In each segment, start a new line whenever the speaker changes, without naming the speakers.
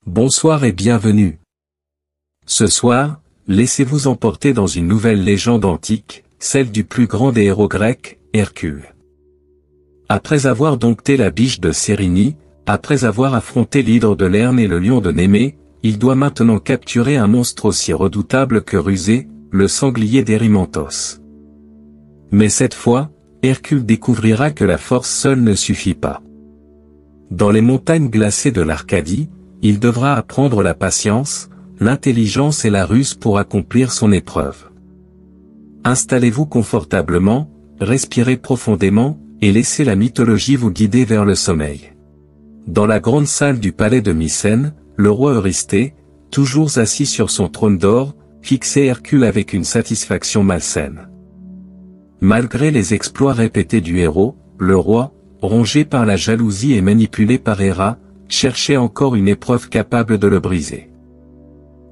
Bonsoir et bienvenue. Ce soir, laissez-vous emporter dans une nouvelle légende antique, celle du plus grand des héros grecs, Hercule. Après avoir dompté la biche de Cérynie, après avoir affronté l'hydre de Lerne et le lion de Némée, il doit maintenant capturer un monstre aussi redoutable que rusé, le sanglier d'Erymanthos. Mais cette fois, Hercule découvrira que la force seule ne suffit pas. Dans les montagnes glacées de l'Arcadie, il devra apprendre la patience, l'intelligence et la ruse pour accomplir son épreuve. Installez-vous confortablement, respirez profondément, et laissez la mythologie vous guider vers le sommeil. Dans la grande salle du palais de Mycène, le roi Eurysthée, toujours assis sur son trône d'or, fixait Hercule avec une satisfaction malsaine. Malgré les exploits répétés du héros, le roi, rongé par la jalousie et manipulé par Héra, cherchait encore une épreuve capable de le briser.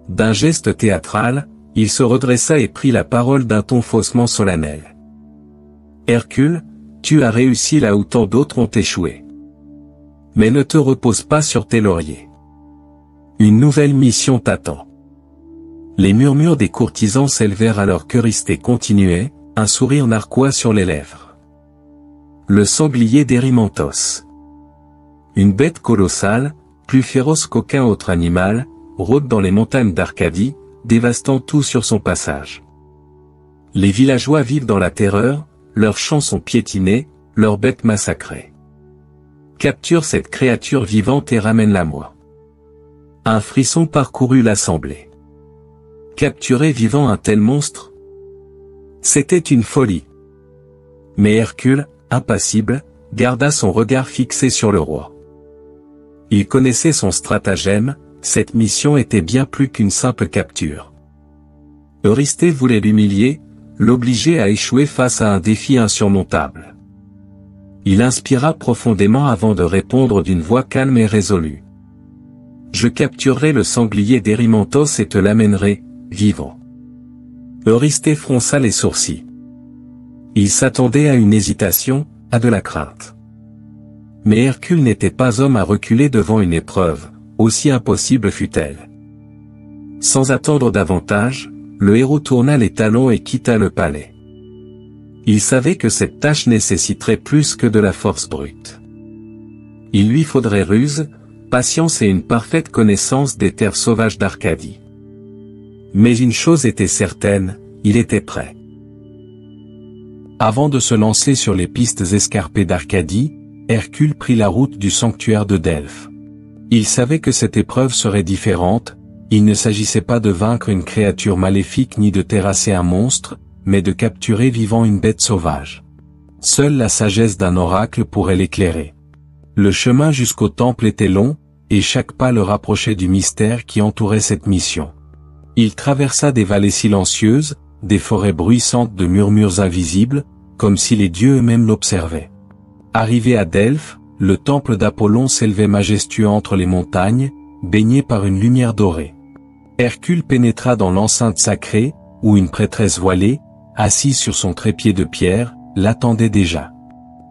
D'un geste théâtral, il se redressa et prit la parole d'un ton faussement solennel. « Hercule, tu as réussi là où tant d'autres ont échoué. Mais ne te repose pas sur tes lauriers. Une nouvelle mission t'attend. » Les murmures des courtisans s'élevèrent alors qu'Eurysthée continuait, un sourire narquois sur les lèvres. Le sanglier d'Erymanthos. Une bête colossale, plus féroce qu'aucun autre animal, rôde dans les montagnes d'Arcadie, dévastant tout sur son passage. Les villageois vivent dans la terreur, leurs champs sont piétinés, leurs bêtes massacrées. Capture cette créature vivante et ramène-la moi. Un frisson parcourut l'assemblée. Capturer vivant un tel monstre? C'était une folie. Mais Hercule, impassible, garda son regard fixé sur le roi. Il connaissait son stratagème, cette mission était bien plus qu'une simple capture. Eurysthée voulait l'humilier, l'obliger à échouer face à un défi insurmontable. Il inspira profondément avant de répondre d'une voix calme et résolue. « Je capturerai le sanglier d'Erymanthos et te l'amènerai, vivant. » Eurysthée fronça les sourcils. Il s'attendait à une hésitation, à de la crainte. Mais Hercule n'était pas homme à reculer devant une épreuve, aussi impossible fût-elle. Sans attendre davantage, le héros tourna les talons et quitta le palais. Il savait que cette tâche nécessiterait plus que de la force brute. Il lui faudrait ruse, patience et une parfaite connaissance des terres sauvages d'Arcadie. Mais une chose était certaine, il était prêt. Avant de se lancer sur les pistes escarpées d'Arcadie, Hercule prit la route du sanctuaire de Delphes. Il savait que cette épreuve serait différente, il ne s'agissait pas de vaincre une créature maléfique ni de terrasser un monstre, mais de capturer vivant une bête sauvage. Seule la sagesse d'un oracle pourrait l'éclairer. Le chemin jusqu'au temple était long, et chaque pas le rapprochait du mystère qui entourait cette mission. Il traversa des vallées silencieuses, des forêts bruissantes de murmures invisibles, comme si les dieux eux-mêmes l'observaient. Arrivé à Delphes, le temple d'Apollon s'élevait majestueux entre les montagnes, baigné par une lumière dorée. Hercule pénétra dans l'enceinte sacrée, où une prêtresse voilée, assise sur son trépied de pierre, l'attendait déjà.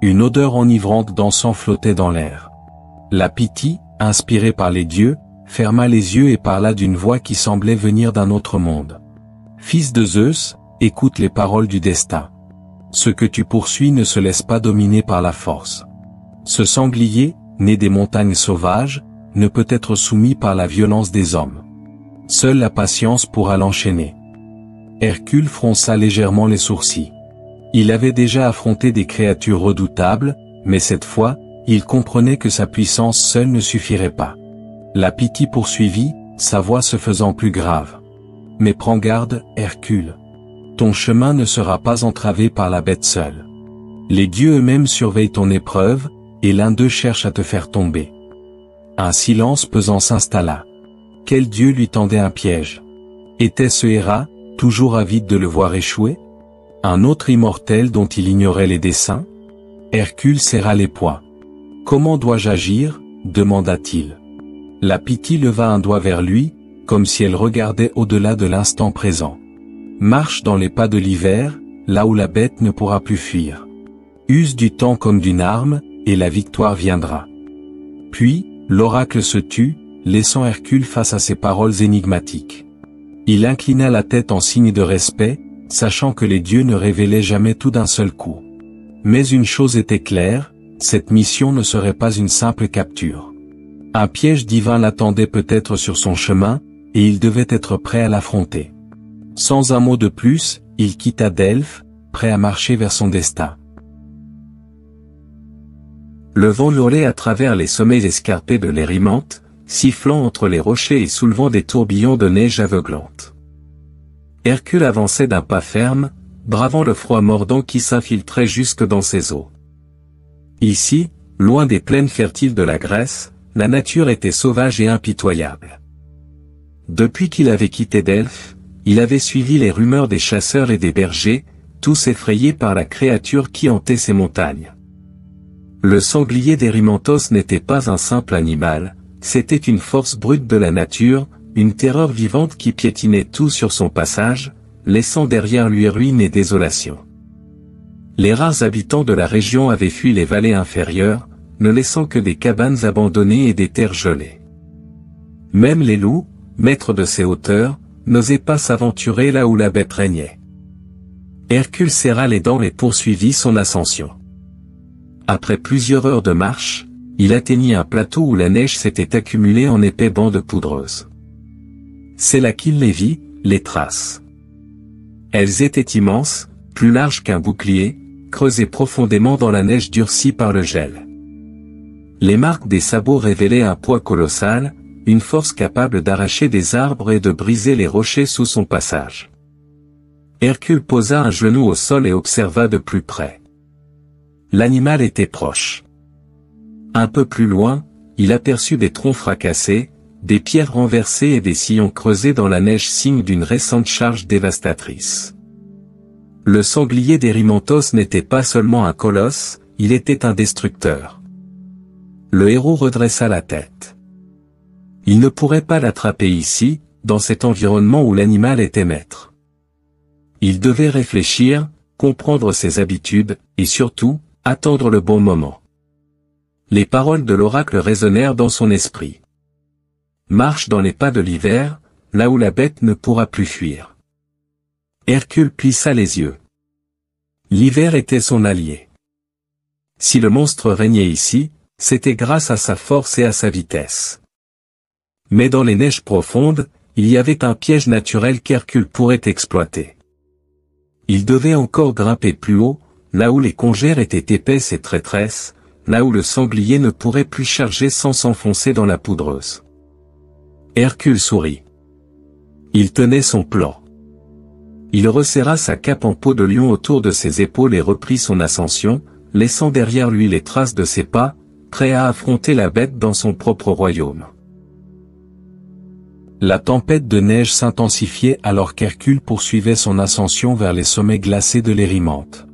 Une odeur enivrante d'encens flottait dans l'air. La Pythie, inspirée par les dieux, ferma les yeux et parla d'une voix qui semblait venir d'un autre monde. « Fils de Zeus, écoute les paroles du destin. Ce que tu poursuis ne se laisse pas dominer par la force. Ce sanglier, né des montagnes sauvages, ne peut être soumis par la violence des hommes. Seule la patience pourra l'enchaîner. » Hercule fronça légèrement les sourcils. Il avait déjà affronté des créatures redoutables, mais cette fois, il comprenait que sa puissance seule ne suffirait pas. La Pythie poursuivit, sa voix se faisant plus grave. « Mais prends garde, Hercule. Ton chemin ne sera pas entravé par la bête seule. Les dieux eux-mêmes surveillent ton épreuve, et l'un d'eux cherche à te faire tomber. » Un silence pesant s'installa. Quel dieu lui tendait un piège? Était-ce Héra, toujours avide de le voir échouer? Un autre immortel dont il ignorait les desseins? Hercule serra les poings. « Comment dois-je agir ?» demanda-t-il. La Pythie leva un doigt vers lui, comme si elle regardait au-delà de l'instant présent. « Marche dans les pas de l'hiver, là où la bête ne pourra plus fuir. Use du temps comme d'une arme, et la victoire viendra. » Puis, l'oracle se tut, laissant Hercule face à ces paroles énigmatiques. Il inclina la tête en signe de respect, sachant que les dieux ne révélaient jamais tout d'un seul coup. Mais une chose était claire, cette mission ne serait pas une simple capture. Un piège divin l'attendait peut-être sur son chemin, et il devait être prêt à l'affronter. Sans un mot de plus, il quitta Delphes, prêt à marcher vers son destin. Le vent hurlait à travers les sommets escarpés de l'Érymanthe, sifflant entre les rochers et soulevant des tourbillons de neige aveuglante. Hercule avançait d'un pas ferme, bravant le froid mordant qui s'infiltrait jusque dans ses os. Ici, loin des plaines fertiles de la Grèce, la nature était sauvage et impitoyable. Depuis qu'il avait quitté Delphes, il avait suivi les rumeurs des chasseurs et des bergers, tous effrayés par la créature qui hantait ces montagnes. Le sanglier d'Erymanthos n'était pas un simple animal, c'était une force brute de la nature, une terreur vivante qui piétinait tout sur son passage, laissant derrière lui ruine et désolation. Les rares habitants de la région avaient fui les vallées inférieures, ne laissant que des cabanes abandonnées et des terres gelées. Même les loups, maîtres de ces hauteurs, n'osaient pas s'aventurer là où la bête régnait. Hercule serra les dents et poursuivit son ascension. Après plusieurs heures de marche, il atteignit un plateau où la neige s'était accumulée en épais bancs de poudreuse. C'est là qu'il les vit, les traces. Elles étaient immenses, plus larges qu'un bouclier, creusées profondément dans la neige durcie par le gel. Les marques des sabots révélaient un poids colossal, une force capable d'arracher des arbres et de briser les rochers sous son passage. Hercule posa un genou au sol et observa de plus près. L'animal était proche. Un peu plus loin, il aperçut des troncs fracassés, des pierres renversées et des sillons creusés dans la neige, signe d'une récente charge dévastatrice. Le sanglier d'Erymanthos n'était pas seulement un colosse, il était un destructeur. Le héros redressa la tête. Il ne pourrait pas l'attraper ici, dans cet environnement où l'animal était maître. Il devait réfléchir, comprendre ses habitudes, et surtout, attendre le bon moment. Les paroles de l'oracle résonnèrent dans son esprit. Marche dans les pas de l'hiver, là où la bête ne pourra plus fuir. Hercule plissa les yeux. L'hiver était son allié. Si le monstre régnait ici, c'était grâce à sa force et à sa vitesse. Mais dans les neiges profondes, il y avait un piège naturel qu'Hercule pourrait exploiter. Il devait encore grimper plus haut, là où les congères étaient épaisses et traîtresses, là où le sanglier ne pourrait plus charger sans s'enfoncer dans la poudreuse. Hercule sourit. Il tenait son plan. Il resserra sa cape en peau de lion autour de ses épaules et reprit son ascension, laissant derrière lui les traces de ses pas, prêt à affronter la bête dans son propre royaume. La tempête de neige s'intensifiait alors qu'Hercule poursuivait son ascension vers les sommets glacés de l'Érymanthe.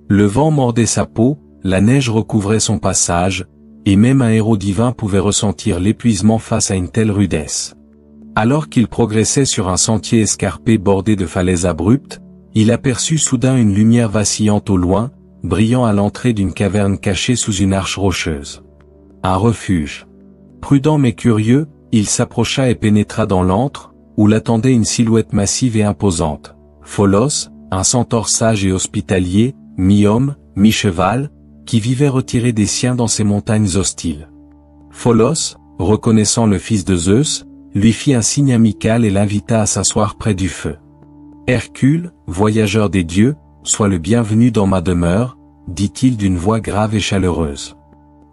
Le vent mordait sa peau, la neige recouvrait son passage, et même un héros divin pouvait ressentir l'épuisement face à une telle rudesse. Alors qu'il progressait sur un sentier escarpé bordé de falaises abruptes, il aperçut soudain une lumière vacillante au loin, brillant à l'entrée d'une caverne cachée sous une arche rocheuse. Un refuge. Prudent mais curieux, il s'approcha et pénétra dans l'antre, où l'attendait une silhouette massive et imposante. Pholos, un centaure sage et hospitalier, mi-homme, mi-cheval, qui vivait retiré des siens dans ces montagnes hostiles. Pholos, reconnaissant le fils de Zeus, lui fit un signe amical et l'invita à s'asseoir près du feu. Hercule, voyageur des dieux, sois le bienvenu dans ma demeure, dit-il d'une voix grave et chaleureuse.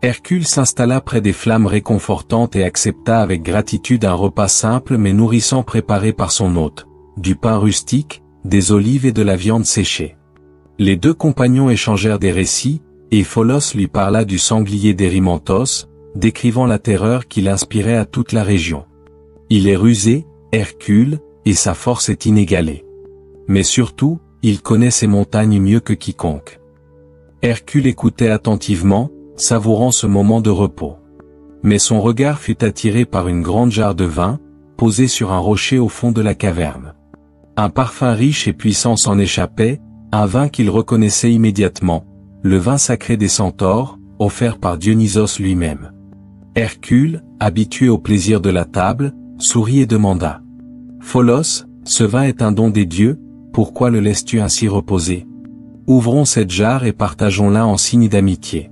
Hercule s'installa près des flammes réconfortantes et accepta avec gratitude un repas simple mais nourrissant préparé par son hôte, du pain rustique, des olives et de la viande séchée. Les deux compagnons échangèrent des récits, et Pholos lui parla du sanglier d'Erymanthos, décrivant la terreur qu'il inspirait à toute la région. Il est rusé, Hercule, et sa force est inégalée. Mais surtout, il connaît ces montagnes mieux que quiconque. Hercule écoutait attentivement, savourant ce moment de repos. Mais son regard fut attiré par une grande jarre de vin, posée sur un rocher au fond de la caverne. Un parfum riche et puissant s'en échappait, un vin qu'il reconnaissait immédiatement, le vin sacré des centaures, offert par Dionysos lui-même. Hercule, habitué au plaisir de la table, sourit et demanda. Pholos, ce vin est un don des dieux, pourquoi le laisses-tu ainsi reposer? Ouvrons cette jarre et partageons-la en signe d'amitié.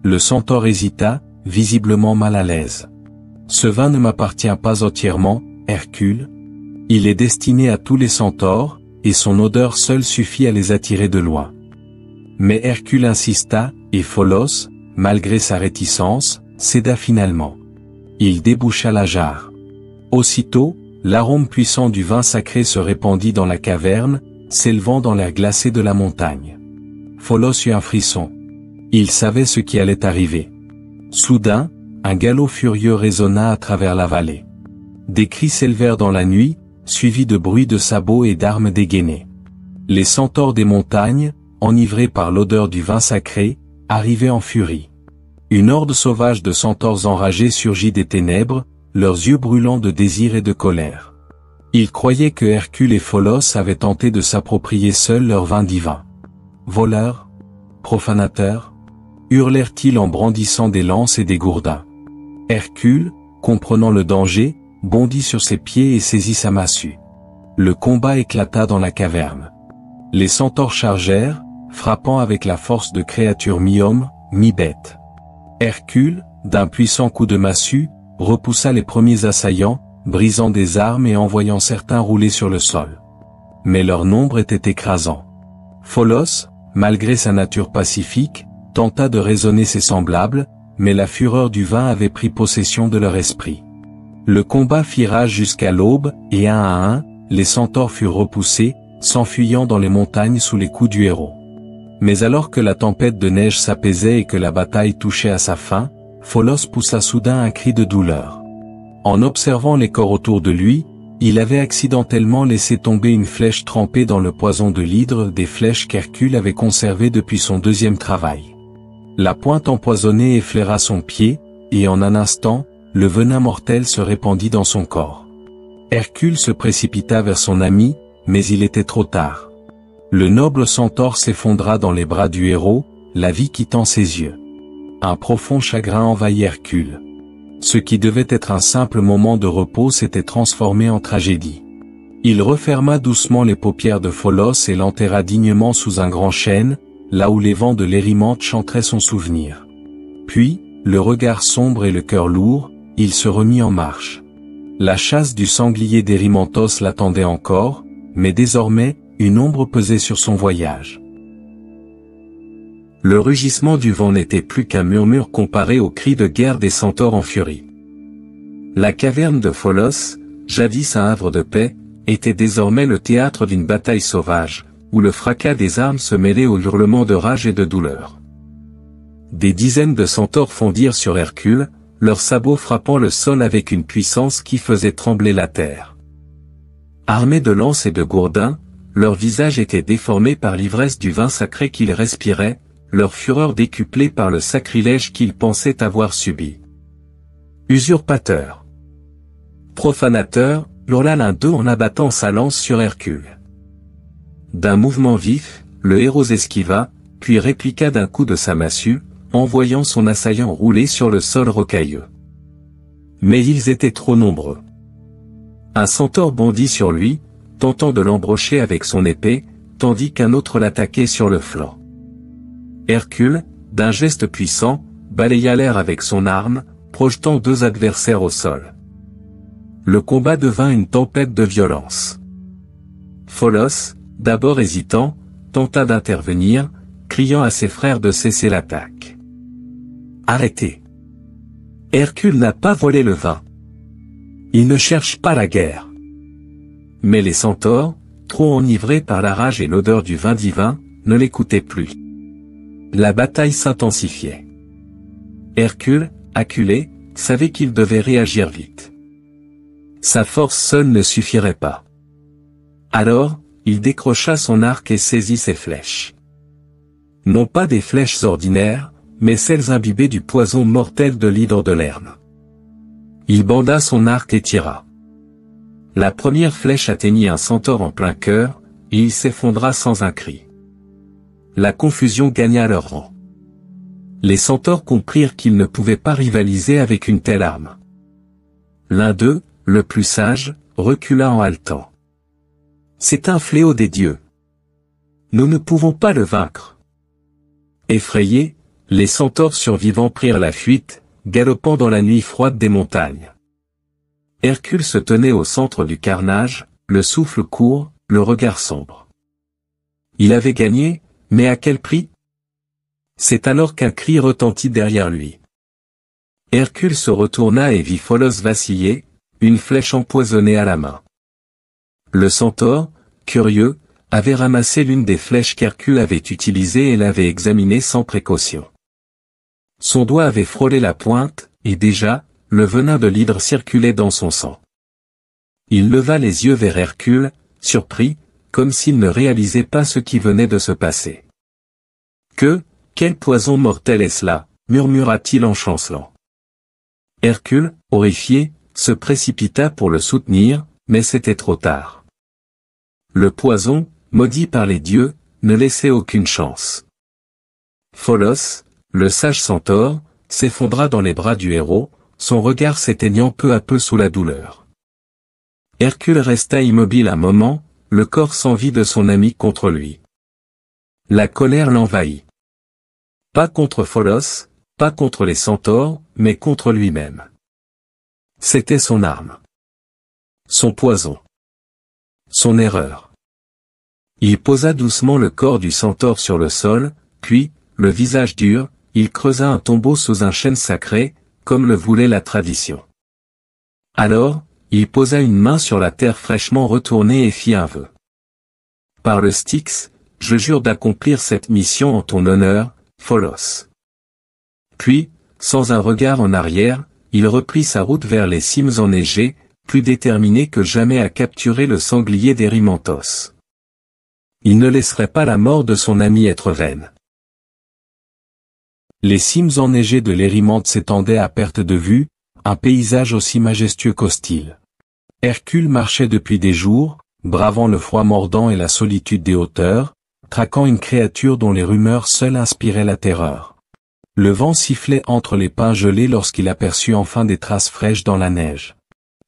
Le centaure hésita, visiblement mal à l'aise. Ce vin ne m'appartient pas entièrement, Hercule. Il est destiné à tous les centaures, et son odeur seule suffit à les attirer de loin. Mais Hercule insista, et Pholos, malgré sa réticence, céda finalement. Il déboucha la jarre. Aussitôt, l'arôme puissant du vin sacré se répandit dans la caverne, s'élevant dans l'air glacé de la montagne. Pholos eut un frisson. Il savait ce qui allait arriver. Soudain, un galop furieux résonna à travers la vallée. Des cris s'élevèrent dans la nuit, suivis de bruits de sabots et d'armes dégainées. Les centaures des montagnes, enivrés par l'odeur du vin sacré, arrivaient en furie. Une horde sauvage de centaures enragés surgit des ténèbres, leurs yeux brûlants de désir et de colère. Ils croyaient que Hercule et Pholos avaient tenté de s'approprier seuls leur vin divin. Voleurs, profanateurs, hurlèrent-ils en brandissant des lances et des gourdins. Hercule, comprenant le danger, bondit sur ses pieds et saisit sa massue. Le combat éclata dans la caverne. Les centaures chargèrent, frappant avec la force de créatures mi-hommes, mi-bêtes. Hercule, d'un puissant coup de massue, repoussa les premiers assaillants, brisant des armes et envoyant certains rouler sur le sol. Mais leur nombre était écrasant. Pholos, malgré sa nature pacifique, tenta de raisonner ses semblables, mais la fureur du vin avait pris possession de leur esprit. Le combat fit rage jusqu'à l'aube, et un à un, les centaures furent repoussés, s'enfuyant dans les montagnes sous les coups du héros. Mais alors que la tempête de neige s'apaisait et que la bataille touchait à sa fin, Pholos poussa soudain un cri de douleur. En observant les corps autour de lui, il avait accidentellement laissé tomber une flèche trempée dans le poison de l'hydre, des flèches qu'Hercule avait conservées depuis son deuxième travail. La pointe empoisonnée effleura son pied, et en un instant, le venin mortel se répandit dans son corps. Hercule se précipita vers son ami, mais il était trop tard. Le noble centaure s'effondra dans les bras du héros, la vie quittant ses yeux. Un profond chagrin envahit Hercule. Ce qui devait être un simple moment de repos s'était transformé en tragédie. Il referma doucement les paupières de Pholos et l'enterra dignement sous un grand chêne, là où les vents de l'Érymanthe chanteraient son souvenir. Puis, le regard sombre et le cœur lourd, il se remit en marche. La chasse du sanglier d'Érymanthos l'attendait encore, mais désormais, une ombre pesait sur son voyage. Le rugissement du vent n'était plus qu'un murmure comparé aux cris de guerre des centaures en furie. La caverne de Pholos, jadis un havre de paix, était désormais le théâtre d'une bataille sauvage, où le fracas des armes se mêlait aux hurlements de rage et de douleur. Des dizaines de centaures fondirent sur Hercule, leurs sabots frappant le sol avec une puissance qui faisait trembler la terre. Armés de lances et de gourdins, leurs visages étaient déformés par l'ivresse du vin sacré qu'ils respiraient, leur fureur décuplée par le sacrilège qu'ils pensaient avoir subi. Usurpateur, profanateur, hurla l'un d'eux en abattant sa lance sur Hercule. D'un mouvement vif, le héros esquiva, puis répliqua d'un coup de sa massue, envoyant son assaillant rouler sur le sol rocailleux. Mais ils étaient trop nombreux. Un centaure bondit sur lui, tentant de l'embrocher avec son épée, tandis qu'un autre l'attaquait sur le flanc. Hercule, d'un geste puissant, balaya l'air avec son arme, projetant deux adversaires au sol. Le combat devint une tempête de violence. Pholos, d'abord hésitant, tenta d'intervenir, criant à ses frères de cesser l'attaque. Arrêtez. Hercule n'a pas volé le vin. Il ne cherche pas la guerre. Mais les centaures, trop enivrés par la rage et l'odeur du vin divin, ne l'écoutaient plus. La bataille s'intensifiait. Hercule, acculé, savait qu'il devait réagir vite. Sa force seule ne suffirait pas. Alors, il décrocha son arc et saisit ses flèches. Non pas des flèches ordinaires, mais celles imbibées du poison mortel de l'hydre de Lerne. Il banda son arc et tira. La première flèche atteignit un centaure en plein cœur, et il s'effondra sans un cri. La confusion gagna leur rang. les centaures comprirent qu'ils ne pouvaient pas rivaliser avec une telle arme. L'un d'eux, le plus sage, recula en haletant. C'est un fléau des dieux. Nous ne pouvons pas le vaincre. Effrayés, les centaures survivants prirent la fuite, galopant dans la nuit froide des montagnes. Hercule se tenait au centre du carnage, le souffle court, le regard sombre. Il avait gagné, mais à quel prix? C'est alors qu'un cri retentit derrière lui. Hercule se retourna et vit Pholos vaciller, une flèche empoisonnée à la main. Le centaure, curieux, avait ramassé l'une des flèches qu'Hercule avait utilisées et l'avait examinée sans précaution. Son doigt avait frôlé la pointe, et déjà, le venin de l'hydre circulait dans son sang. Il leva les yeux vers Hercule, surpris, comme s'il ne réalisait pas ce qui venait de se passer. Quel poison mortel est-ce là, murmura-t-il en chancelant. Hercule, horrifié, se précipita pour le soutenir, mais c'était trop tard. Le poison, maudit par les dieux, ne laissait aucune chance. Pholos, le sage centaure, s'effondra dans les bras du héros, son regard s'éteignant peu à peu sous la douleur. Hercule resta immobile un moment, le corps sans vie de son ami contre lui. La colère l'envahit. Pas contre Pholos, pas contre les centaures, mais contre lui-même. C'était son arme. Son poison. Son erreur. Il posa doucement le corps du centaure sur le sol, puis, le visage dur, il creusa un tombeau sous un chêne sacré, comme le voulait la tradition. Alors, il posa une main sur la terre fraîchement retournée et fit un vœu. Par le Styx, je jure d'accomplir cette mission en ton honneur, Pholos. Puis, sans un regard en arrière, il reprit sa route vers les cimes enneigées, plus déterminé que jamais à capturer le sanglier d'Erymanthos. Il ne laisserait pas la mort de son ami être vaine. Les cimes enneigées de l'Érymanthe s'étendaient à perte de vue, un paysage aussi majestueux qu'hostile. Hercule marchait depuis des jours, bravant le froid mordant et la solitude des hauteurs, traquant une créature dont les rumeurs seules inspiraient la terreur. Le vent sifflait entre les pins gelés lorsqu'il aperçut enfin des traces fraîches dans la neige.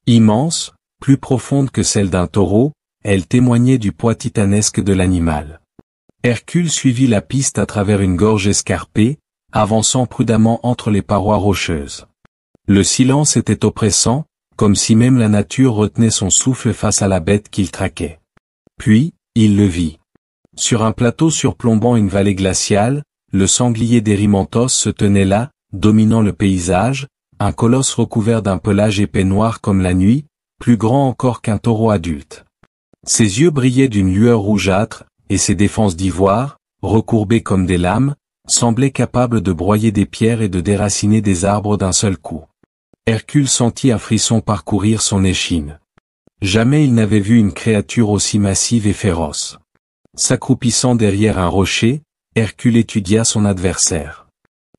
Immense, plus profonde que celle d'un taureau, elle témoignait du poids titanesque de l'animal. Hercule suivit la piste à travers une gorge escarpée, avançant prudemment entre les parois rocheuses. Le silence était oppressant, comme si même la nature retenait son souffle face à la bête qu'il traquait. Puis, il le vit. Sur un plateau surplombant une vallée glaciale, le sanglier d'Erymanthos se tenait là, dominant le paysage, un colosse recouvert d'un pelage épais noir comme la nuit, plus grand encore qu'un taureau adulte. Ses yeux brillaient d'une lueur rougeâtre, et ses défenses d'ivoire, recourbées comme des lames, semblaient capables de broyer des pierres et de déraciner des arbres d'un seul coup. Hercule sentit un frisson parcourir son échine. Jamais il n'avait vu une créature aussi massive et féroce. S'accroupissant derrière un rocher, Hercule étudia son adversaire.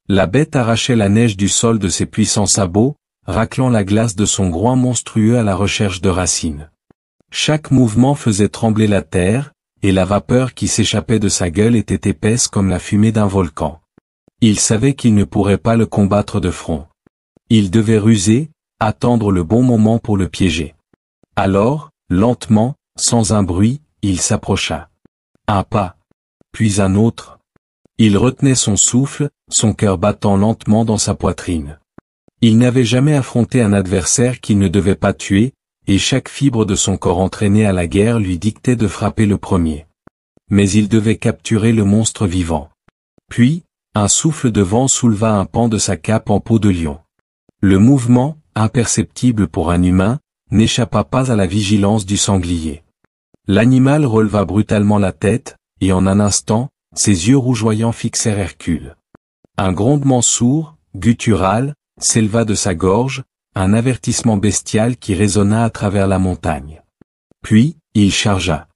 La bête arrachait la neige du sol de ses puissants sabots, raclant la glace de son groin monstrueux à la recherche de racines. Chaque mouvement faisait trembler la terre, et la vapeur qui s'échappait de sa gueule était épaisse comme la fumée d'un volcan. Il savait qu'il ne pourrait pas le combattre de front. Il devait ruser, attendre le bon moment pour le piéger. Alors, lentement, sans un bruit, il s'approcha. Un pas. Puis un autre. Il retenait son souffle, son cœur battant lentement dans sa poitrine. Il n'avait jamais affronté un adversaire qu'il ne devait pas tuer, et chaque fibre de son corps entraîné à la guerre lui dictait de frapper le premier. Mais il devait capturer le monstre vivant. Puis, un souffle de vent souleva un pan de sa cape en peau de lion. Le mouvement, imperceptible pour un humain, n'échappa pas à la vigilance du sanglier. L'animal releva brutalement la tête, et en un instant, ses yeux rougeoyants fixèrent Hercule. Un grondement sourd, guttural, s'éleva de sa gorge, un avertissement bestial qui résonna à travers la montagne. Puis, il chargea.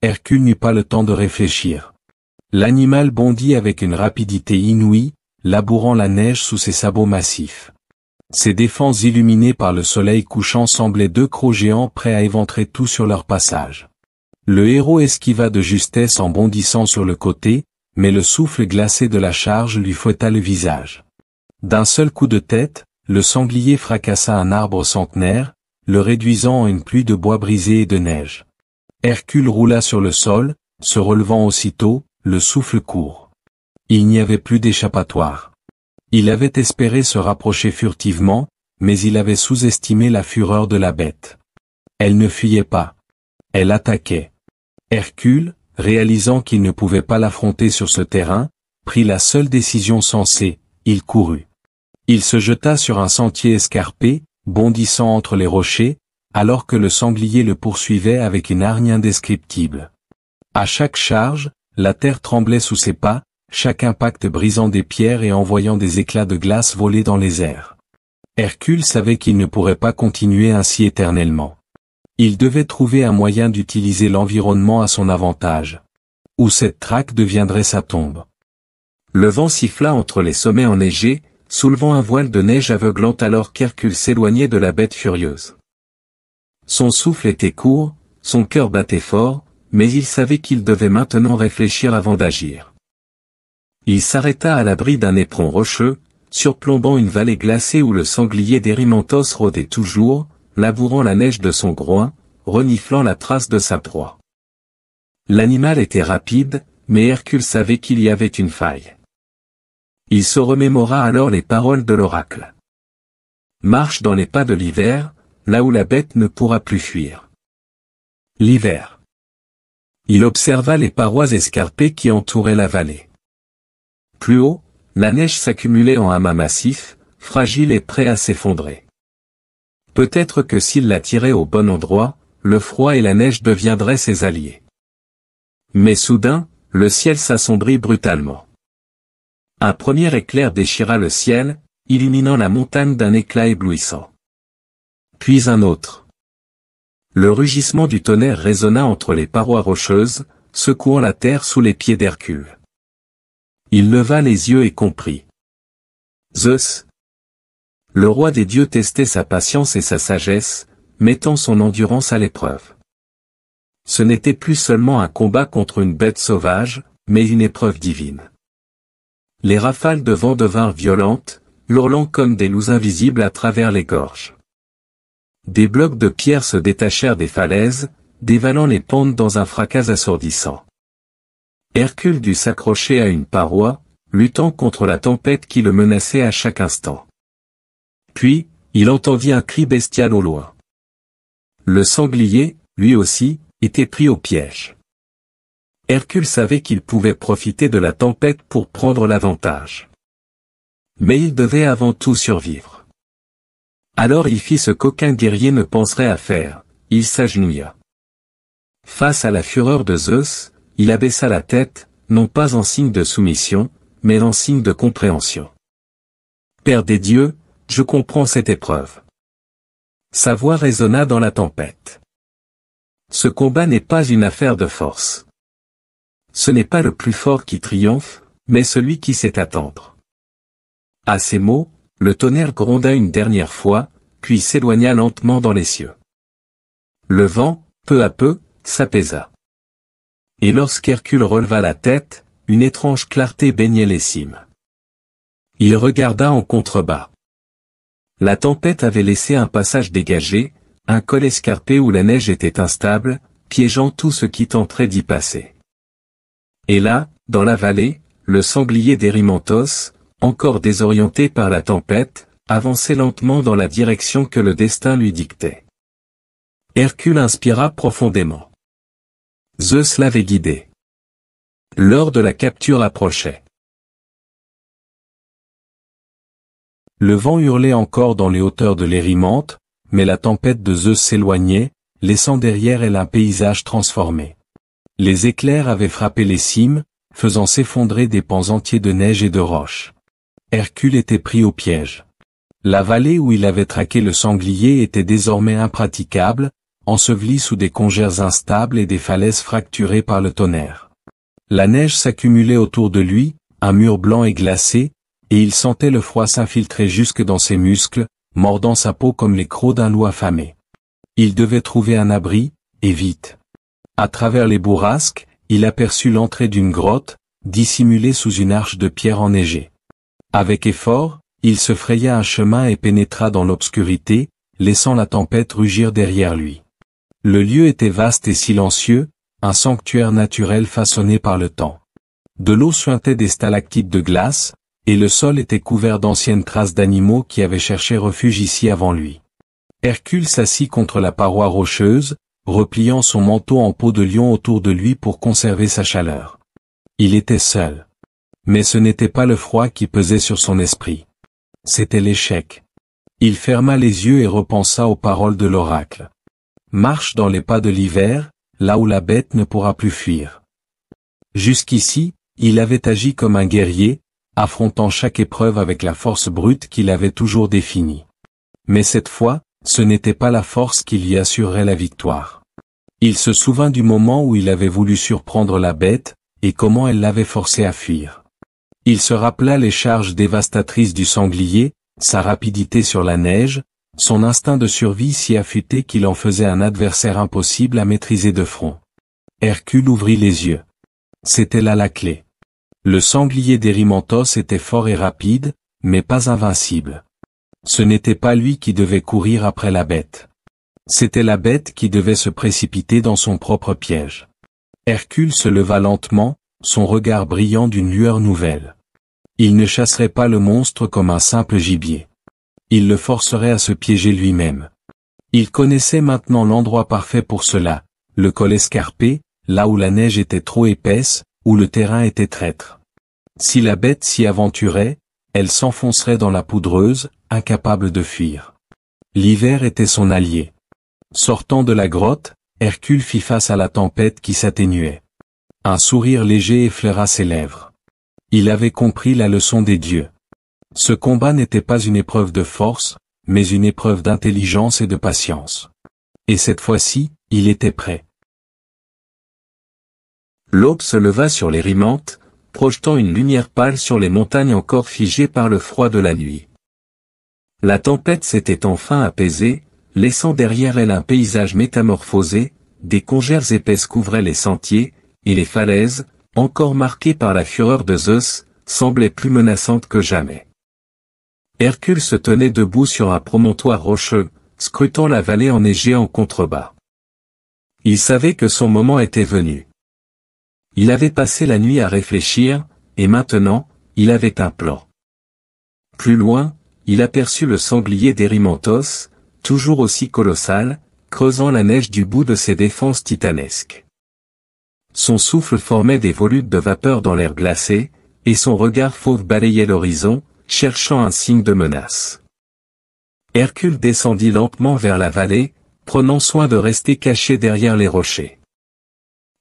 Hercule n'eut pas le temps de réfléchir. L'animal bondit avec une rapidité inouïe, labourant la neige sous ses sabots massifs. Ses défenses illuminées par le soleil couchant semblaient deux crocs géants prêts à éventrer tout sur leur passage. Le héros esquiva de justesse en bondissant sur le côté, mais le souffle glacé de la charge lui fouetta le visage. D'un seul coup de tête, le sanglier fracassa un arbre centenaire, le réduisant en une pluie de bois brisé et de neige. Hercule roula sur le sol, se relevant aussitôt, le souffle court. Il n'y avait plus d'échappatoire. Il avait espéré se rapprocher furtivement, mais il avait sous-estimé la fureur de la bête. Elle ne fuyait pas. Elle attaquait. Hercule, réalisant qu'il ne pouvait pas l'affronter sur ce terrain, prit la seule décision sensée, il courut. Il se jeta sur un sentier escarpé, bondissant entre les rochers, alors que le sanglier le poursuivait avec une hargne indescriptible. À chaque charge, la terre tremblait sous ses pas, chaque impact brisant des pierres et envoyant des éclats de glace voler dans les airs. Hercule savait qu'il ne pourrait pas continuer ainsi éternellement. Il devait trouver un moyen d'utiliser l'environnement à son avantage. Ou cette traque deviendrait sa tombe. Le vent siffla entre les sommets enneigés, soulevant un voile de neige aveuglant alors qu'Hercule s'éloignait de la bête furieuse. Son souffle était court, son cœur battait fort, mais il savait qu'il devait maintenant réfléchir avant d'agir. Il s'arrêta à l'abri d'un éperon rocheux, surplombant une vallée glacée où le sanglier d'Erymanthos rôdait toujours, labourant la neige de son groin, reniflant la trace de sa proie. L'animal était rapide, mais Hercule savait qu'il y avait une faille. Il se remémora alors les paroles de l'oracle. Marche dans les pas de l'hiver, là où la bête ne pourra plus fuir. L'hiver. Il observa les parois escarpées qui entouraient la vallée. Plus haut, la neige s'accumulait en amas massifs, fragile et prêt à s'effondrer. Peut-être que s'il la tirait au bon endroit, le froid et la neige deviendraient ses alliés. Mais soudain, le ciel s'assombrit brutalement. Un premier éclair déchira le ciel, illuminant la montagne d'un éclat éblouissant. Puis un autre. Le rugissement du tonnerre résonna entre les parois rocheuses, secouant la terre sous les pieds d'Hercule. Il leva les yeux et comprit. Zeus. Le roi des dieux testait sa patience et sa sagesse, mettant son endurance à l'épreuve. Ce n'était plus seulement un combat contre une bête sauvage, mais une épreuve divine. Les rafales de vent devinrent violentes, hurlant comme des loups invisibles à travers les gorges. Des blocs de pierre se détachèrent des falaises, dévalant les pentes dans un fracas assourdissant. Hercule dut s'accrocher à une paroi, luttant contre la tempête qui le menaçait à chaque instant. Puis, il entendit un cri bestial au loin. Le sanglier, lui aussi, était pris au piège. Hercule savait qu'il pouvait profiter de la tempête pour prendre l'avantage. Mais il devait avant tout survivre. Alors il fit ce qu'aucun guerrier ne penserait à faire, il s'agenouilla. Face à la fureur de Zeus, il abaissa la tête, non pas en signe de soumission, mais en signe de compréhension. Père des dieux, je comprends cette épreuve. Sa voix résonna dans la tempête. Ce combat n'est pas une affaire de force. Ce n'est pas le plus fort qui triomphe, mais celui qui sait attendre. À ces mots, le tonnerre gronda une dernière fois, puis s'éloigna lentement dans les cieux. Le vent, peu à peu, s'apaisa. Et lorsqu'Hercule releva la tête, une étrange clarté baignait les cimes. Il regarda en contrebas. La tempête avait laissé un passage dégagé, un col escarpé où la neige était instable, piégeant tout ce qui tenterait d'y passer. Et là, dans la vallée, le sanglier d'Erymanthos, encore désorienté par la tempête, avançait lentement dans la direction que le destin lui dictait. Hercule inspira profondément. Zeus l'avait guidé. L'heure de la capture approchait. Le vent hurlait encore dans les hauteurs de l'Érymanthe, mais la tempête de Zeus s'éloignait, laissant derrière elle un paysage transformé. Les éclairs avaient frappé les cimes, faisant s'effondrer des pans entiers de neige et de roches. Hercule était pris au piège. La vallée où il avait traqué le sanglier était désormais impraticable, ensevelie sous des congères instables et des falaises fracturées par le tonnerre. La neige s'accumulait autour de lui, un mur blanc et glacé, et il sentait le froid s'infiltrer jusque dans ses muscles, mordant sa peau comme les crocs d'un loup affamé. Il devait trouver un abri, et vite. À travers les bourrasques, il aperçut l'entrée d'une grotte, dissimulé sous une arche de pierre enneigée. Avec effort, il se fraya un chemin et pénétra dans l'obscurité, laissant la tempête rugir derrière lui. Le lieu était vaste et silencieux, un sanctuaire naturel façonné par le temps. De l'eau suintait des stalactites de glace, et le sol était couvert d'anciennes traces d'animaux qui avaient cherché refuge ici avant lui. Hercule s'assit contre la paroi rocheuse, repliant son manteau en peau de lion autour de lui pour conserver sa chaleur. Il était seul. Mais ce n'était pas le froid qui pesait sur son esprit. C'était l'échec. Il ferma les yeux et repensa aux paroles de l'oracle. Marche dans les pas de l'hiver, là où la bête ne pourra plus fuir. Jusqu'ici, il avait agi comme un guerrier, affrontant chaque épreuve avec la force brute qu'il avait toujours définie. Mais cette fois, ce n'était pas la force qui lui assurerait la victoire. Il se souvint du moment où il avait voulu surprendre la bête, et comment elle l'avait forcé à fuir. Il se rappela les charges dévastatrices du sanglier, sa rapidité sur la neige, son instinct de survie si affûté qu'il en faisait un adversaire impossible à maîtriser de front. Hercule ouvrit les yeux. C'était là la clé. Le sanglier d'Erymanthos était fort et rapide, mais pas invincible. Ce n'était pas lui qui devait courir après la bête. C'était la bête qui devait se précipiter dans son propre piège. Hercule se leva lentement, son regard brillant d'une lueur nouvelle. Il ne chasserait pas le monstre comme un simple gibier. Il le forcerait à se piéger lui-même. Il connaissait maintenant l'endroit parfait pour cela, le col escarpé, là où la neige était trop épaisse, où le terrain était traître. Si la bête s'y aventurait, elle s'enfoncerait dans la poudreuse, incapable de fuir. L'hiver était son allié. Sortant de la grotte, Hercule fit face à la tempête qui s'atténuait. Un sourire léger effleura ses lèvres. Il avait compris la leçon des dieux. Ce combat n'était pas une épreuve de force, mais une épreuve d'intelligence et de patience. Et cette fois-ci, il était prêt. L'aube se leva sur l'Érymanthe, projetant une lumière pâle sur les montagnes encore figées par le froid de la nuit. La tempête s'était enfin apaisée, laissant derrière elle un paysage métamorphosé, des congères épaisses couvraient les sentiers, et les falaises, encore marquées par la fureur de Zeus, semblaient plus menaçantes que jamais. Hercule se tenait debout sur un promontoire rocheux, scrutant la vallée enneigée en contrebas. Il savait que son moment était venu. Il avait passé la nuit à réfléchir, et maintenant, il avait un plan. Plus loin, il aperçut le sanglier d'Erymanthos, toujours aussi colossal, creusant la neige du bout de ses défenses titanesques. Son souffle formait des volutes de vapeur dans l'air glacé, et son regard fauve balayait l'horizon, cherchant un signe de menace. Hercule descendit lentement vers la vallée, prenant soin de rester caché derrière les rochers.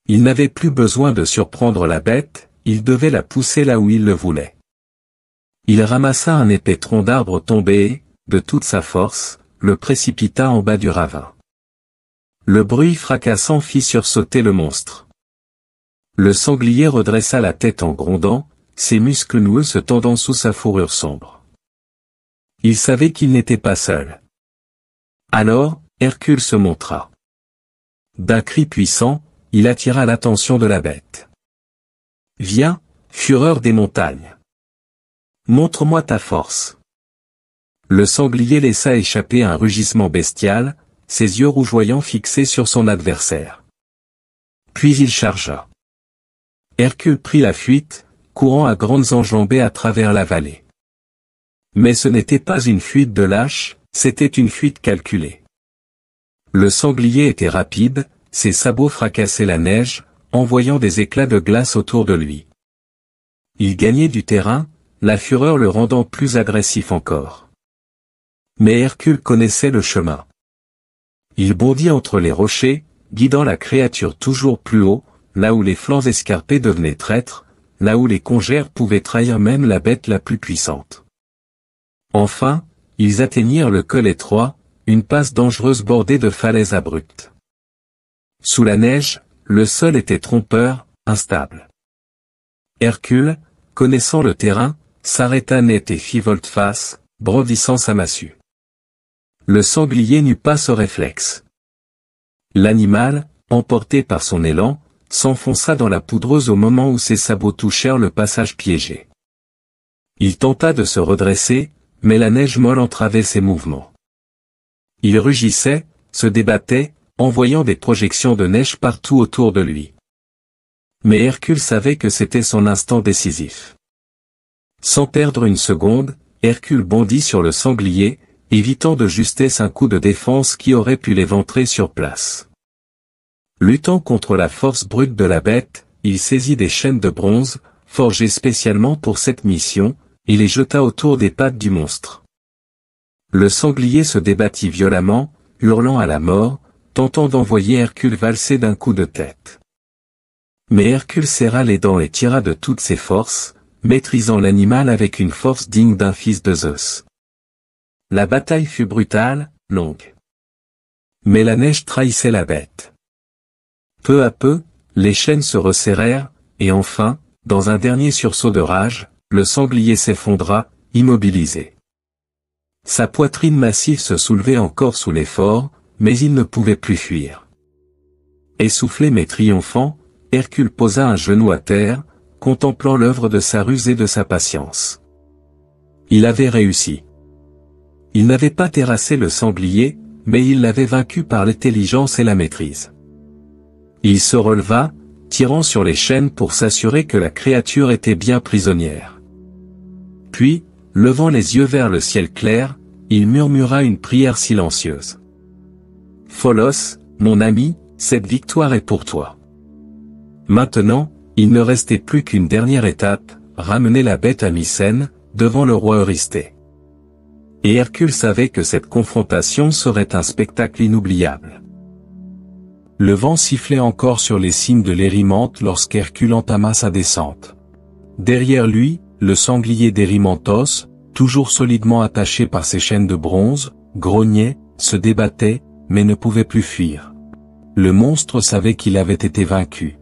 Il n'avait plus besoin de surprendre la bête, il devait la pousser là où il le voulait. Il ramassa un épais tronc d'arbre tombé et, de toute sa force, le précipita en bas du ravin. Le bruit fracassant fit sursauter le monstre. Le sanglier redressa la tête en grondant, ses muscles noueux se tendant sous sa fourrure sombre. Il savait qu'il n'était pas seul. Alors, Hercule se montra. D'un cri puissant, il attira l'attention de la bête. « Viens, fureur des montagnes. Montre-moi ta force. » Le sanglier laissa échapper un rugissement bestial, ses yeux rougeoyants fixés sur son adversaire. Puis il chargea. Hercule prit la fuite, courant à grandes enjambées à travers la vallée. Mais ce n'était pas une fuite de lâche, c'était une fuite calculée. Le sanglier était rapide, ses sabots fracassaient la neige, envoyant des éclats de glace autour de lui. Il gagnait du terrain, la fureur le rendant plus agressif encore. Mais Hercule connaissait le chemin. Il bondit entre les rochers, guidant la créature toujours plus haut, là où les flancs escarpés devenaient traîtres, là où les congères pouvaient trahir même la bête la plus puissante. Enfin, ils atteignirent le col étroit, une passe dangereuse bordée de falaises abruptes. Sous la neige, le sol était trompeur, instable. Hercule, connaissant le terrain, s'arrêta net et fit volte-face, brandissant sa massue. Le sanglier n'eut pas ce réflexe. L'animal, emporté par son élan, s'enfonça dans la poudreuse au moment où ses sabots touchèrent le passage piégé. Il tenta de se redresser, mais la neige molle entravait ses mouvements. Il rugissait, se débattait, envoyant des projections de neige partout autour de lui. Mais Hercule savait que c'était son instant décisif. Sans perdre une seconde, Hercule bondit sur le sanglier, évitant de justesse un coup de défense qui aurait pu l'éventrer sur place. Luttant contre la force brute de la bête, il saisit des chaînes de bronze, forgées spécialement pour cette mission, et les jeta autour des pattes du monstre. Le sanglier se débattit violemment, hurlant à la mort, tentant d'envoyer Hercule valser d'un coup de tête. Mais Hercule serra les dents et tira de toutes ses forces, maîtrisant l'animal avec une force digne d'un fils de Zeus. La bataille fut brutale, longue. Mais la neige trahissait la bête. Peu à peu, les chaînes se resserrèrent, et enfin, dans un dernier sursaut de rage, le sanglier s'effondra, immobilisé. Sa poitrine massive se soulevait encore sous l'effort, mais il ne pouvait plus fuir. Essoufflé mais triomphant, Hercule posa un genou à terre, contemplant l'œuvre de sa ruse et de sa patience. Il avait réussi. Il n'avait pas terrassé le sanglier, mais il l'avait vaincu par l'intelligence et la maîtrise. Il se releva, tirant sur les chaînes pour s'assurer que la créature était bien prisonnière. Puis, levant les yeux vers le ciel clair, il murmura une prière silencieuse. « Pholos, mon ami, cette victoire est pour toi. » Maintenant, il ne restait plus qu'une dernière étape, ramener la bête à Mycène, devant le roi Eurysthée. Et Hercule savait que cette confrontation serait un spectacle inoubliable. Le vent sifflait encore sur les cimes de l'Érymanthe lorsqu'Hercule entama sa descente. Derrière lui, le sanglier d'Érymanthos, toujours solidement attaché par ses chaînes de bronze, grognait, se débattait, mais ne pouvait plus fuir. Le monstre savait qu'il avait été vaincu.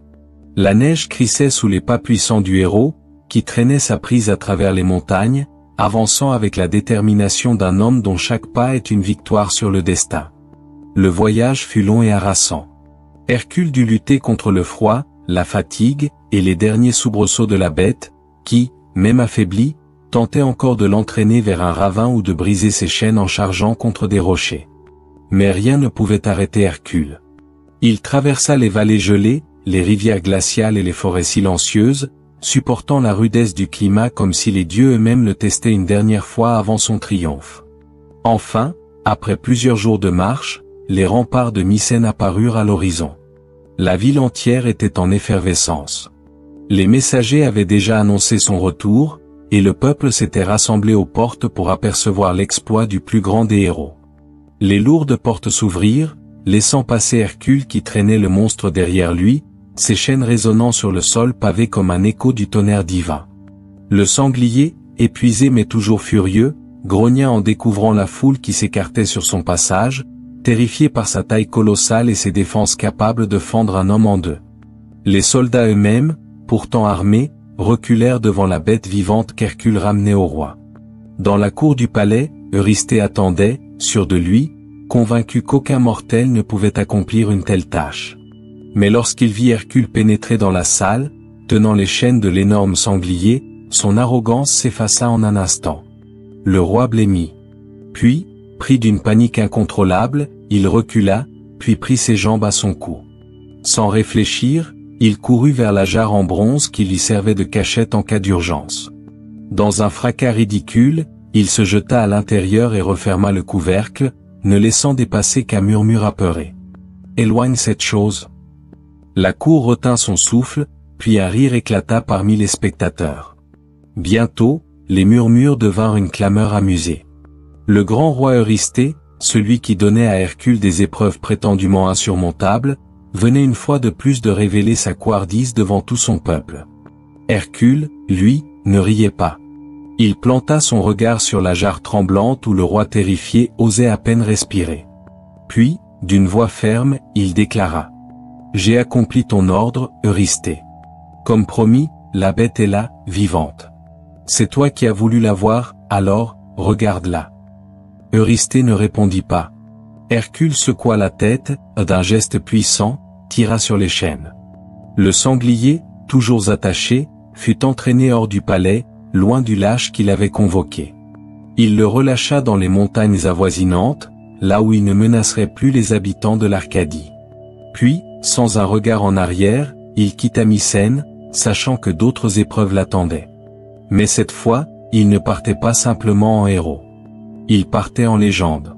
La neige crissait sous les pas puissants du héros, qui traînait sa prise à travers les montagnes, avançant avec la détermination d'un homme dont chaque pas est une victoire sur le destin. Le voyage fut long et harassant. Hercule dut lutter contre le froid, la fatigue, et les derniers soubresauts de la bête, qui, même affaiblie, tentait encore de l'entraîner vers un ravin ou de briser ses chaînes en chargeant contre des rochers. Mais rien ne pouvait arrêter Hercule. Il traversa les vallées gelées, les rivières glaciales et les forêts silencieuses, supportant la rudesse du climat comme si les dieux eux-mêmes le testaient une dernière fois avant son triomphe. Enfin, après plusieurs jours de marche, les remparts de Mycène apparurent à l'horizon. La ville entière était en effervescence. Les messagers avaient déjà annoncé son retour, et le peuple s'était rassemblé aux portes pour apercevoir l'exploit du plus grand des héros. Les lourdes portes s'ouvrirent, laissant passer Hercule qui traînait le monstre derrière lui, ses chaînes résonnant sur le sol pavé comme un écho du tonnerre divin. Le sanglier, épuisé mais toujours furieux, grogna en découvrant la foule qui s'écartait sur son passage, terrifié par sa taille colossale et ses défenses capables de fendre un homme en deux. Les soldats eux-mêmes, pourtant armés, reculèrent devant la bête vivante qu'Hercule ramenait au roi. Dans la cour du palais, Eurysthée attendait, sûr de lui, convaincu qu'aucun mortel ne pouvait accomplir une telle tâche. Mais lorsqu'il vit Hercule pénétrer dans la salle, tenant les chaînes de l'énorme sanglier, son arrogance s'effaça en un instant. Le roi blêmit. Puis, pris d'une panique incontrôlable, il recula, puis prit ses jambes à son cou. Sans réfléchir, il courut vers la jarre en bronze qui lui servait de cachette en cas d'urgence. Dans un fracas ridicule, il se jeta à l'intérieur et referma le couvercle, ne laissant dépasser qu'un murmure apeuré. « Éloigne cette chose !» La cour retint son souffle, puis un rire éclata parmi les spectateurs. Bientôt, les murmures devinrent une clameur amusée. Le grand roi Eurysthée, celui qui donnait à Hercule des épreuves prétendument insurmontables, venait une fois de plus de révéler sa couardise devant tout son peuple. Hercule, lui, ne riait pas. Il planta son regard sur la jarre tremblante où le roi terrifié osait à peine respirer. Puis, d'une voix ferme, il déclara : « J'ai accompli ton ordre, Eurysthée. Comme promis, la bête est là, vivante. C'est toi qui as voulu la voir, alors, regarde-la. » Eurysthée ne répondit pas. Hercule secoua la tête, d'un geste puissant, tira sur les chaînes. Le sanglier, toujours attaché, fut entraîné hors du palais, loin du lâche qu'il avait convoqué. Il le relâcha dans les montagnes avoisinantes, là où il ne menacerait plus les habitants de l'Arcadie. Puis, sans un regard en arrière, il quitta Mycène, sachant que d'autres épreuves l'attendaient. Mais cette fois, il ne partait pas simplement en héros. Il partait en légende.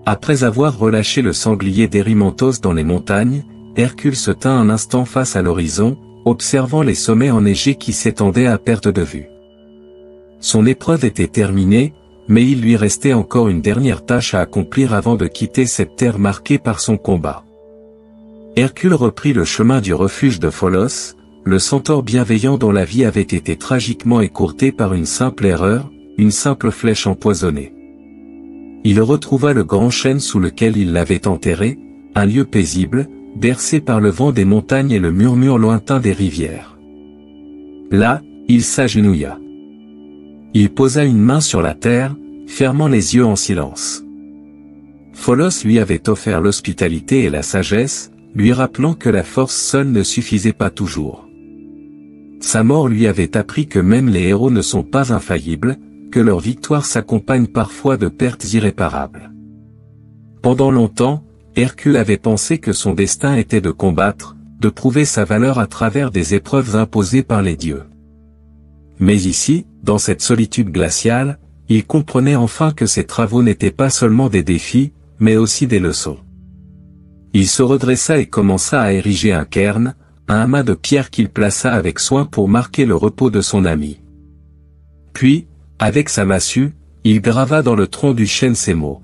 Après avoir relâché le sanglier d'Erymanthos dans les montagnes, Hercule se tint un instant face à l'horizon, observant les sommets enneigés qui s'étendaient à perte de vue. Son épreuve était terminée, mais il lui restait encore une dernière tâche à accomplir avant de quitter cette terre marquée par son combat. Hercule reprit le chemin du refuge de Pholos, le centaure bienveillant dont la vie avait été tragiquement écourtée par une simple erreur, une simple flèche empoisonnée. Il retrouva le grand chêne sous lequel il l'avait enterré, un lieu paisible, bercé par le vent des montagnes et le murmure lointain des rivières. Là, il s'agenouilla. Il posa une main sur la terre, fermant les yeux en silence. Pholos lui avait offert l'hospitalité et la sagesse, lui rappelant que la force seule ne suffisait pas toujours. Sa mort lui avait appris que même les héros ne sont pas infaillibles, que leur victoire s'accompagne parfois de pertes irréparables. Pendant longtemps, Hercule avait pensé que son destin était de combattre, de prouver sa valeur à travers des épreuves imposées par les dieux. Mais ici, dans cette solitude glaciale, il comprenait enfin que ses travaux n'étaient pas seulement des défis, mais aussi des leçons. Il se redressa et commença à ériger un cairn, un amas de pierres qu'il plaça avec soin pour marquer le repos de son ami. Puis, avec sa massue, il grava dans le tronc du chêne ces mots.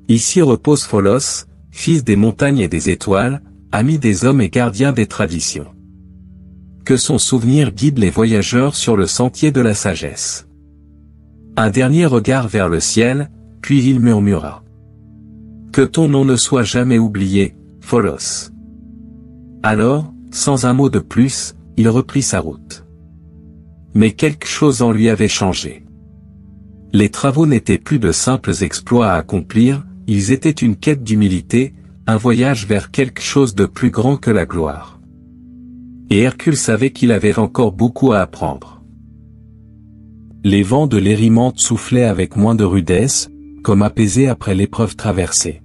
Ici repose Pholos, fils des montagnes et des étoiles, ami des hommes et gardien des traditions. Que son souvenir guide les voyageurs sur le sentier de la sagesse. Un dernier regard vers le ciel, puis il murmura. Que ton nom ne soit jamais oublié, Pholos. Alors, sans un mot de plus, il reprit sa route. Mais quelque chose en lui avait changé. Les travaux n'étaient plus de simples exploits à accomplir, ils étaient une quête d'humilité, un voyage vers quelque chose de plus grand que la gloire. Et Hercule savait qu'il avait encore beaucoup à apprendre. Les vents de l'Érymanthe soufflaient avec moins de rudesse, comme apaisés après l'épreuve traversée.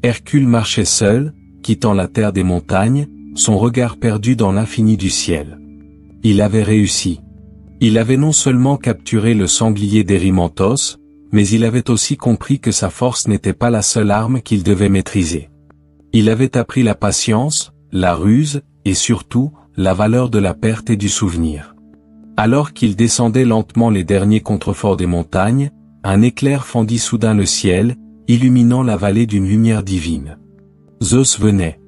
Hercule marchait seul, quittant la terre des montagnes, son regard perdu dans l'infini du ciel. Il avait réussi. Il avait non seulement capturé le sanglier d'Erymanthos, mais il avait aussi compris que sa force n'était pas la seule arme qu'il devait maîtriser. Il avait appris la patience, la ruse, et surtout, la valeur de la perte et du souvenir. Alors qu'il descendait lentement les derniers contreforts des montagnes, un éclair fendit soudain le ciel, illuminant la vallée d'une lumière divine. Zeus venait.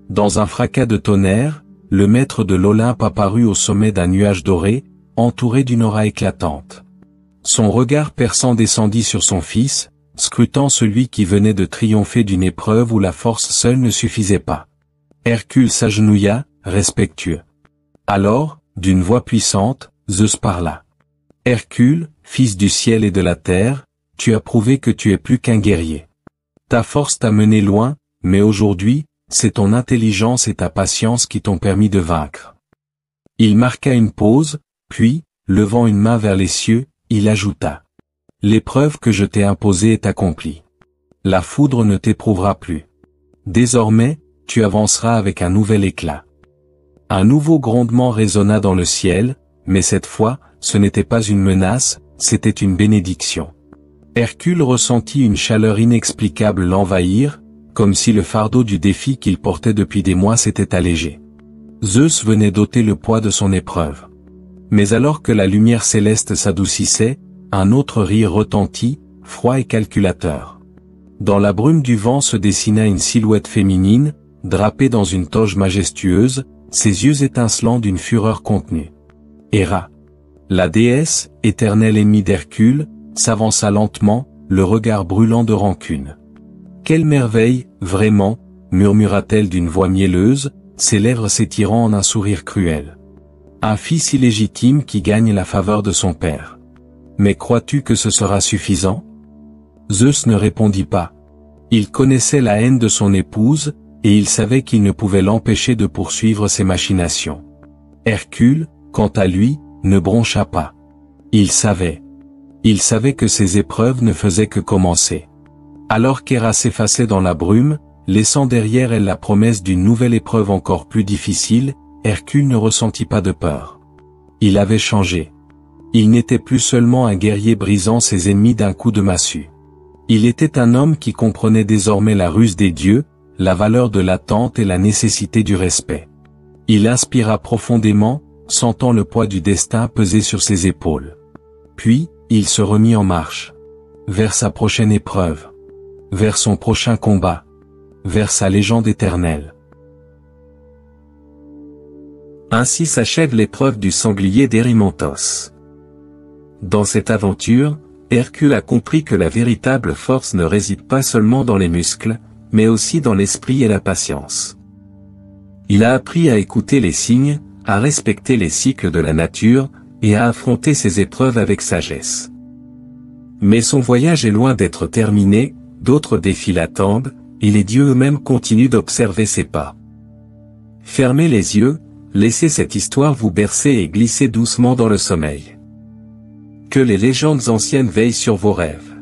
Dans un fracas de tonnerre, le maître de l'Olympe apparut au sommet d'un nuage doré, entouré d'une aura éclatante. Son regard perçant descendit sur son fils, scrutant celui qui venait de triompher d'une épreuve où la force seule ne suffisait pas. Hercule s'agenouilla, respectueux. Alors, d'une voix puissante, Zeus parla. Hercule, fils du ciel et de la terre, tu as prouvé que tu es plus qu'un guerrier. Ta force t'a mené loin, mais aujourd'hui, c'est ton intelligence et ta patience qui t'ont permis de vaincre. Il marqua une pause, puis, levant une main vers les cieux, il ajouta. L'épreuve que je t'ai imposée est accomplie. La foudre ne t'éprouvera plus. Désormais, tu avanceras avec un nouvel éclat. Un nouveau grondement résonna dans le ciel, mais cette fois, ce n'était pas une menace, c'était une bénédiction. Hercule ressentit une chaleur inexplicable l'envahir, comme si le fardeau du défi qu'il portait depuis des mois s'était allégé. Zeus venait d'ôter le poids de son épreuve. Mais alors que la lumière céleste s'adoucissait, un autre rire retentit, froid et calculateur. Dans la brume du vent se dessina une silhouette féminine, drapée dans une toge majestueuse, ses yeux étincelants d'une fureur contenue. Héra, la déesse, éternelle ennemie d'Hercule, s'avança lentement, le regard brûlant de rancune. « Quelle merveille, vraiment !» murmura-t-elle d'une voix mielleuse, ses lèvres s'étirant en un sourire cruel. « Un fils illégitime qui gagne la faveur de son père. Mais crois-tu que ce sera suffisant ?» Zeus ne répondit pas. Il connaissait la haine de son épouse, et il savait qu'il ne pouvait l'empêcher de poursuivre ses machinations. Hercule, quant à lui, ne broncha pas. Il savait que ces épreuves ne faisaient que commencer. Alors qu'Héra s'effaçait dans la brume, laissant derrière elle la promesse d'une nouvelle épreuve encore plus difficile, Hercule ne ressentit pas de peur. Il avait changé. Il n'était plus seulement un guerrier brisant ses ennemis d'un coup de massue. Il était un homme qui comprenait désormais la ruse des dieux, la valeur de l'attente et la nécessité du respect. Il inspira profondément, sentant le poids du destin peser sur ses épaules. Puis, il se remit en marche. Vers sa prochaine épreuve. Vers son prochain combat. Vers sa légende éternelle. Ainsi s'achève l'épreuve du sanglier d'Erymanthos. Dans cette aventure, Hercule a compris que la véritable force ne réside pas seulement dans les muscles, mais aussi dans l'esprit et la patience. Il a appris à écouter les signes, à respecter les cycles de la nature, et à affronter ses épreuves avec sagesse. Mais son voyage est loin d'être terminé, d'autres défis l'attendent, et les dieux eux-mêmes continuent d'observer ses pas. Fermez les yeux, laissez cette histoire vous bercer et glisser doucement dans le sommeil. Que les légendes anciennes veillent sur vos rêves.